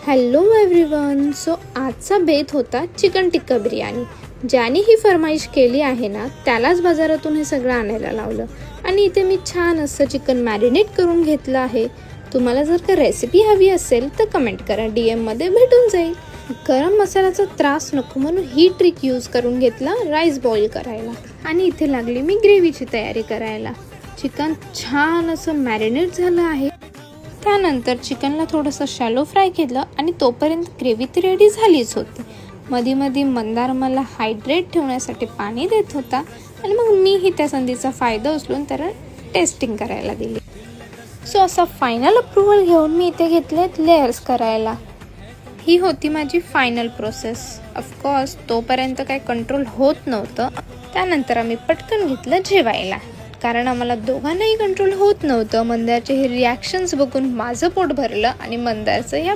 Hello everyone. So आजचा बेत होता चिकन टिक्का बिर्याणी. ज्याने ही फरमाईश केली आहे ना, त्यालाच बाजारातून हे सगळं आणायला लावलं. आणि इथे मी छान असं चिकन मॅरिनेट करून घेतलं आहे. तुम्हाला जर का रेसिपी हवी असेल तर कमेंट करा, DM मध्ये भेटून जाईल. गरम मसाल्याचा त्रास नको म्हणून ही ट्रिक यूज करून घेतला राईस बॉईल करायला. आणि इथे लागली मी ग्रेव्हीची तयारी करायला. चिकन छान असं मॅरिनेट झालं आहे. त्यानंतर चिकनला थोडंसं शॅलो फ्राय केलं आणि तोपर्यंत ग्रेव्ही तर रेडी झालीच होती. मध्ये मध्ये मंदार मला हायड्रेट ठेवण्यासाठी पाणी देत होता आणि मग मीही त्या संधीचा फायदा उचलून त्याला टेस्टिंग करायला दिली. सो असा फायनल अप्रुव्हल घेऊन मी इथे घेतलेत लेयर्स करायला. ही होती माझी फायनल प्रोसेस. ऑफकोर्स तोपर्यंत काही कंट्रोल होत नव्हतं. त्यानंतर आम्ही पटकन घेतलं जेवायला, कारण आम्हाला दोघांनाही कंट्रोल होत नव्हतं. मंदारचे हे रिॲक्शन्स बघून माझं पोट भरलं आणि मंदारचं या